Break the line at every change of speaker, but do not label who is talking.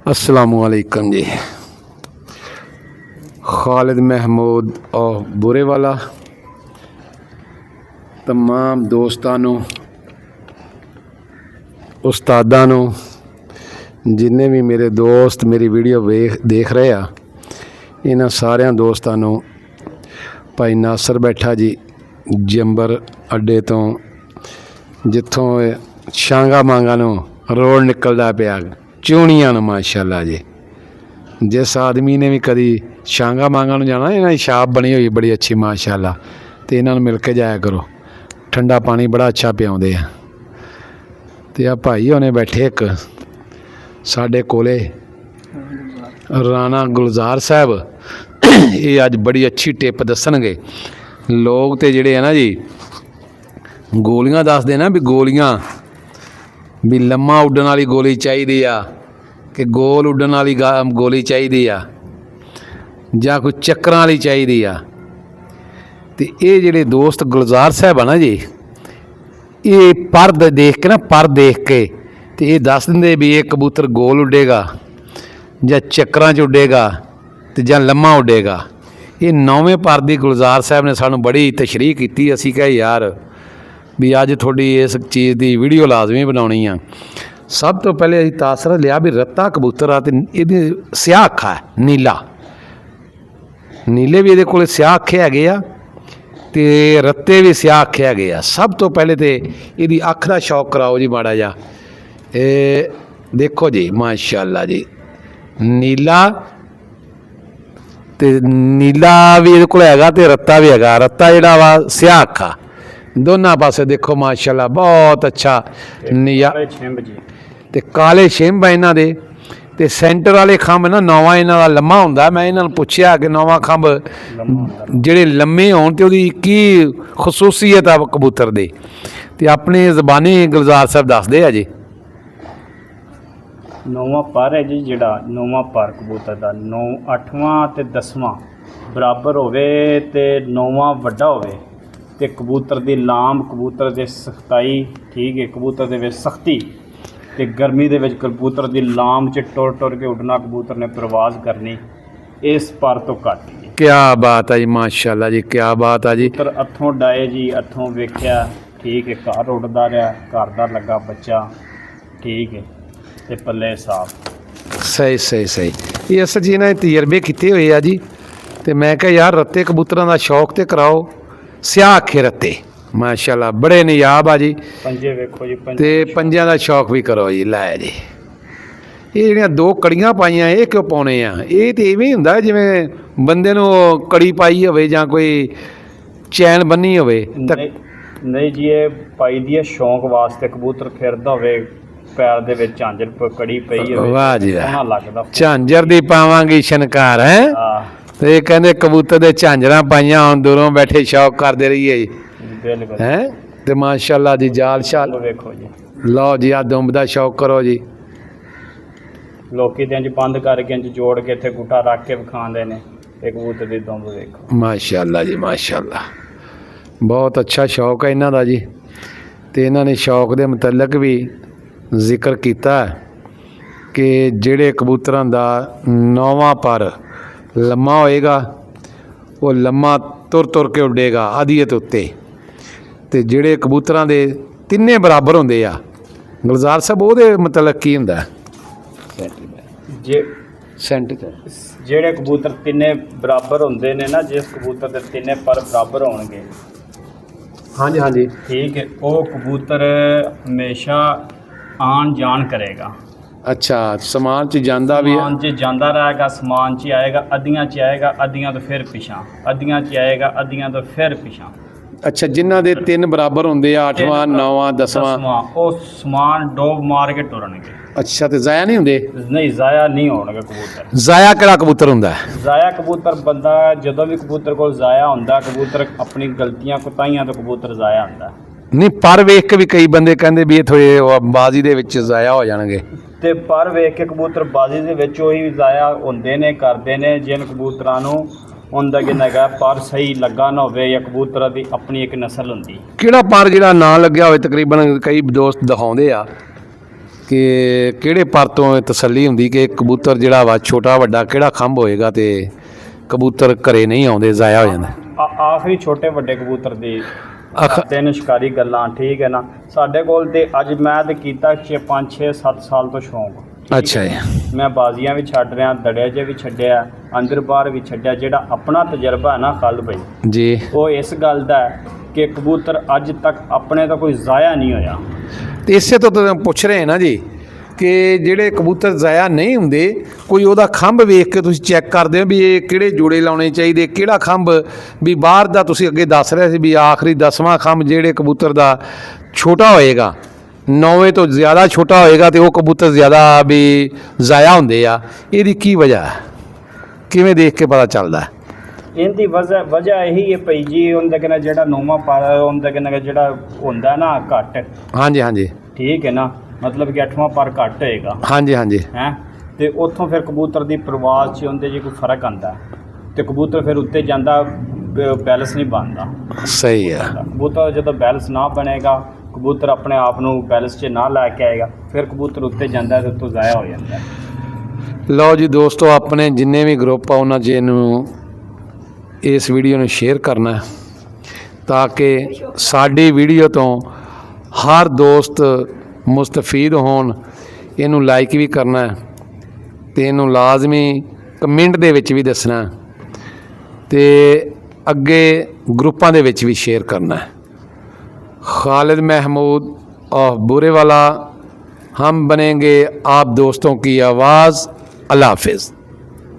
अस्सलामुअलैकुम जी। खालिद महमूद और बुरेवाला तमाम दोस्तानों उस्तादानों जिन्ने भी मेरे दोस्त मेरी वीडियो देख रहे आ इन्हां सारियां दोस्तानों भाई नासर बैठा जी जंबर अड्डे तो जिथों शांगा मांगा नूं रोड निकलदा पिया चूणियां नूं माशाअल्लाह जी। जिस आदमी ने भी कभी शांगा मांगा नूं जाना इन्हां दी छाप बनी हुई बड़ी अच्छी माशाअल्लाह, तो इन्हां नूं मिल के जाया करो। ठंडा पानी बड़ा अच्छा पियाउंदे आ। ते आ भाई होने बैठे एक साडे कोले राणा गुलजार साहब, ये अज बड़ी अच्छी टिप दसणगे। लोग तो जिहड़े है ना जी गोलियां दसदे ना भी गोलियां भी लम्मा उड्डण वाली गोली चाहिदी आ कि गोल उड्डण वाली गोली चाहिदी आ जां कोई चक्करां वाली चाहिदी आ। ते ये जिहड़े दोस्त गुलजार साहब आ ना जी, ये पर देख के ना पर देख के तो ये दस दिंदे भी ये कबूतर गोल उड्डेगा जां चक्करां च उड्डेगा ते जां लम्मा उड्डेगा। ये 9वें पर दी गुलजार साहब ने सानूं बड़ी तशरीह की। असीं कहा यार भी अज थोड़ी इस चीज़ की वीडियो लाजमी बनाउणी आ। सब तो पहले असीं तासरा लिया भी रत्ता कबूतर आ ते इहदी स्याह अखा है नीला, नीले भी इहदे कोल स्याह अखे हैगे आ ते रत्ते भी स्याह अखे हैगे आ। सब तो पहले तो इहदी अख दा शौक कराओ जी माड़ा जा। देखो जी माशाअल्लाह जी नीला ते नीला भी इहदे कोल हैगा ते रत्ता भी हैगा। रत्ता जिहड़ा वा स्याह अखा दोनों पासे देखो माशाअल्लाह बहुत अच्छा निया ते काले छिंब है इन्हां दे ते सेंटर वाले खंभ ना नौवां इन्हां दा लम्मा हुंदा। मैं इन्हां नूं पुछया कि नौवां खंभ जिहड़े लम्मे होण ते उहदी की खसूसीयत आ कबूतर दे ते अपनी ज़बानी गुलजार साहब दसदे आ जी।
नौवां पर है जी, जिहड़ा नौवां पर कबूतर दा 9 8वां ते 10वां बराबर होवे ते नौवां वड्डा होवे ते कबूतर दी लाम कबूतर दे सख्ताई ठीक है, कबूतर दे विच सख्ती ते गर्मी दे विच कबूतर दी लाम च टुर टुर के उड़ना कबूतर ने परवाज़ करनी इस पर तो घट जी।
क्या बात है जी माशाअल्लाह जी, क्या बात है जी।
कबूतर हथों डाए जी, हथों वेख्या ठीक है, घर उड़दा रहा, घर दा लगा बच्चा ठीक है ते पल्ले साफ।
सही सही सही, ये अस जी इन्हां ने तजर्बे किए हुए आ जी। तो मैं कहा यार रत्ते कबूतरां दा शौक तो कराओ, स्याह अखे रत्ते माशाअल्लाह बड़े नियाब आ जी।
पंजे वेखो जी,
ते पंजियां दा शौक भी करो जी। लै जी ये ਜਿਹੜੀਆਂ दो कड़ियां पाइयां ਇਹ क्यों पाउने आ? ਇਹ तो इवें हुंदा जिवें बंदे नूं कड़ी पाई होवे जां कोई चैन बन्नी होवे।
नहीं जी ये पाई दी है शौक वास्ते, कबूतर फिरदा होवे पैर दे विच झांजर कड़ी पई होवे। वाह जी वाह, लगदा
झांजर दी पावांगी शनकार है। तो ये कहंदे कबूतर दे झांजरां पाइयां हुण दूरों बैठे शौक करदे रहिए
बिल्कुल
हैं। ते माशाअल्लाह जी जाल शाल
वेखो जी।
लो जी आ दुंब दा शौक करो जी।
लोकी ते इंज बंद करके इंज जोड़ के इत्थे गुटा रख के विखांदे ने, एक कबूतर दी दुंब वेखो
माशाअल्लाह जी माशाअल्लाह। बहुत अच्छा शौक है इन्हां दा जी। ते इन्हां ने शौक दे मुतलक भी जिक्र किया कि जिहड़े कबूतरां दा 9वां पर लम्मा होएगा वो लम्मा तुर तुर के उड्डेगा आदियत उत्ते, ते जिहड़े कबूतरां दे तिन्ने बराबर हुंदे आ गुलजार साहब ओहदे मतलब की हुंदा
जे
सेंट
जिहड़े कबूतर तिन्ने बराबर हुंदे ने ना, जिस कबूतर दे तिन्ने पर बराबर होणगे
हाँ जी हाँ जी
ठीक है, वो कबूतर हमेशा आन जान करेगा।
अच्छा समान च जांदा भी है,
समान च जांदा रहेगा, समान च आएगा, अद्धियां च आएगा, अद्धियां तो फिर पिछां, अद्धियां च आएगा, अद्धियां तो फिर पिछां।
अच्छा जिन्हां दे 3 बराबर हुंदे आ 8वां 9वां 10वां
वो समान डोब मार के टुरनगे।
अच्छा तो ज़ाया नहीं हुंदे?
नहीं ज़ाया नहीं होणगे कबूतर।
ज़ाया किहड़ा कबूतर हुंदा है?
ज़ाया कबूतर बंदा जदों भी कबूतर कोल ज़ाया हुंदा, कबूतर अपनी गलतियां कोताहियां तो कबूतर ज़ाया हुंदा
नहीं। पर वेख के भी कई बंदे कहंदे भी थोड़े बाजी दे विच ज़ाया हो जाणगे
ते पर वेख के कबूतर बाजी दे विच ओही ज़ाया हुंदे ने करदे ने जिन कबूतरां नूं उनका कि नगा पर सही लगा ना होवे या कबूतर की अपनी एक नस्ल हुंदी।
किहड़ा पर जिहड़ा ना लग्या होवे तकरीबन कई दोस्त दिखाउंदे आ ਕਿ ਕਿਹੜੇ ਪਰ ਤੋਂ ਇਹ ਤਸੱਲੀ ਹੁੰਦੀ ਕਿ ਕਬੂਤਰ ਜਿਹੜਾ ਵਾ ਛੋਟਾ ਵੱਡਾ ਕਿਹੜਾ ਖੰਭ ਹੋਏਗਾ ਤੇ ਕਬੂਤਰ ਘਰੇ ਨਹੀਂ ਆਉਂਦੇ, ਜ਼ਾਇਆ ਹੋ ਜਾਂਦਾ?
ਆਖਰੀ ਛੋਟੇ ਵੱਡੇ ਕਬੂਤਰ ਦੀ
ਅਖ
ਤਿੰਨ ਸ਼ਿਕਾਰੀ ਗੱਲਾਂ, ਠੀਕ ਹੈ ਨਾ। ਸਾਡੇ ਕੋਲ ਤੇ ਅੱਜ ਮੈਂ ਤੇ ਕੀਤਾ 5 6 7 ਸਾਲ ਤੋਂ ਸ਼ੌਂਕ।
ਅੱਛਾ ਜੀ।
ਮੈਂ ਬਾਜ਼ੀਆਂ ਵੀ ਛੱਡ ਰਿਹਾ, ਦੜਿਆ 'ਚ ਵੀ ਛੱਡਿਆ, ਅੰਦਰ ਬਾਹਰ ਵੀ ਛੱਡਿਆ। ਜਿਹੜਾ ਆਪਣਾ ਤਜਰਬਾ ਹੈ ਨਾ ਖਾਲਦ ਭਾਈ
ਜੀ,
ਉਹ ਇਸ ਗੱਲ ਦਾ ਹੈ ਕਿ ਕਬੂਤਰ ਅੱਜ ਤੱਕ ਆਪਣੇ ਤੋਂ ਕੋਈ ਜ਼ਾਇਆ ਨਹੀਂ ਹੋਇਆ।
ਤੇ ਇਸੇ ਤੋਂ ਤਾਂ ਪੁੱਛ ਰਹੇ ਨਾ ਜੀ ਕਿ ਜਿਹੜੇ ਕਬੂਤਰ ਜ਼ਾਇਆ ਨਹੀਂ ਹੁੰਦੇ, ਕੋਈ ਉਹਦਾ ਖੰਭ ਵੇਖ ਕੇ ਤੁਸੀਂ ਚੈੱਕ ਕਰਦੇ ਹੋ ਵੀ ਇਹ ਕਿਹੜੇ ਜੋੜੇ ਲਾਉਣੇ ਚਾਹੀਦੇ, ਕਿਹੜਾ ਖੰਭ ਵੀ ਬਾਹਰ ਦਾ ਤੁਸੀਂ ਅੱਗੇ ਦੱਸ ਰਹੇ ਸੀ ਵੀ ਆਖਰੀ 10ਵਾਂ ਖੰਭ ਜਿਹੜੇ ਕਬੂਤਰ ਦਾ ਛੋਟਾ ਹੋਏਗਾ, 9ਵੇਂ ਤੋਂ ਜ਼ਿਆਦਾ ਛੋਟਾ ਹੋਏਗਾ ਤੇ ਉਹ ਕਬੂਤਰ ਜ਼ਿਆਦਾ ਵੀ ਜ਼ਾਇਆ ਹੁੰਦੇ ਆ। ਇਹਦੀ ਕੀ ਵਜ੍ਹਾ ਹੈ, ਕਿਵੇਂ ਦੇਖ ਕੇ ਪਤਾ ਚੱਲਦਾ?
ਇਹਦੀ ਵਜ੍ਹਾ ਇਹੀ ਹੈ ਭਾਈ ਜੀ, ਉਹਦੇ ਕਹਿੰਦਾ ਜਿਹੜਾ 9ਵਾਂ ਪਰ ਉਹਦੇ ਕਹਿੰਦਾ ਜਿਹੜਾ ਹੁੰਦਾ ਨਾ ਘੱਟ,
ਹਾਂਜੀ ਹਾਂਜੀ
ਠੀਕ ਹੈ ਨਾ, ਮਤਲਬ ਕਿ 8ਵਾਂ ਪਰ ਘੱਟ ਹੋਏਗਾ
ਹਾਂਜੀ ਹਾਂਜੀ
ਹੈ। ਤੇ ਉੱਥੋਂ ਫਿਰ ਕਬੂਤਰ ਦੀ ਪ੍ਰਵਾਜ਼ 'ਚ ਉਹਦੇ ਜੇ ਕੋਈ ਫਰਕ ਆਉਂਦਾ ਤੇ ਕਬੂਤਰ ਫਿਰ ਉੱਤੇ ਜਾਂਦਾ, ਬੈਲੈਂਸ ਨਹੀਂ ਬਣਦਾ।
ਸਹੀ ਆ।
ਕਬੂਤਰ ਜਦੋਂ ਬੈਲੈਂਸ ਨਾ ਬਣੇਗਾ, ਕਬੂਤਰ ਆਪਣੇ ਆਪ ਨੂੰ ਬੈਲੈਂਸ 'ਚ ਨਾ ਲੈ ਕੇ ਆਏਗਾ, ਫਿਰ ਕਬੂਤਰ ਉੱਤੇ ਜਾਂਦਾ ਤੇ ਉੱਤੋਂ ਜ਼ਾਇਆ ਹੋ ਜਾਂਦਾ।
ਲਓ ਜੀ ਦੋਸਤੋ, ਆਪਣੇ ਜਿੰਨੇ ਵੀ ਗਰੁੱਪ ਆ ਉਹਨਾਂ 'ਚ ਇਹਨੂੰ ਇਸ ਵੀਡੀਓ ਨੂੰ ਸ਼ੇਅਰ ਕਰਨਾ ਤਾਂ ਕਿ ਸਾਡੀ ਵੀਡੀਓ ਤੋਂ ਹਰ ਦੋਸਤ ਮੁਸਤਫੀਦ ਹੋਣ। ਇਹਨੂੰ ਲਾਈਕ ਵੀ ਕਰਨਾ ਤੇ ਇਹਨੂੰ ਲਾਜ਼ਮੀ ਕਮੈਂਟ ਦੇ ਵਿੱਚ ਵੀ ਦੱਸਣਾ ਤੇ ਅੱਗੇ ਗਰੁੱਪਾਂ ਦੇ ਵਿੱਚ ਵੀ ਸ਼ੇਅਰ ਕਰਨਾ। खालिद महमूद ऑफ बुरेवाला, हम बनेंगे आप दोस्तों की आवाज़। अल्लाह हाफिज़।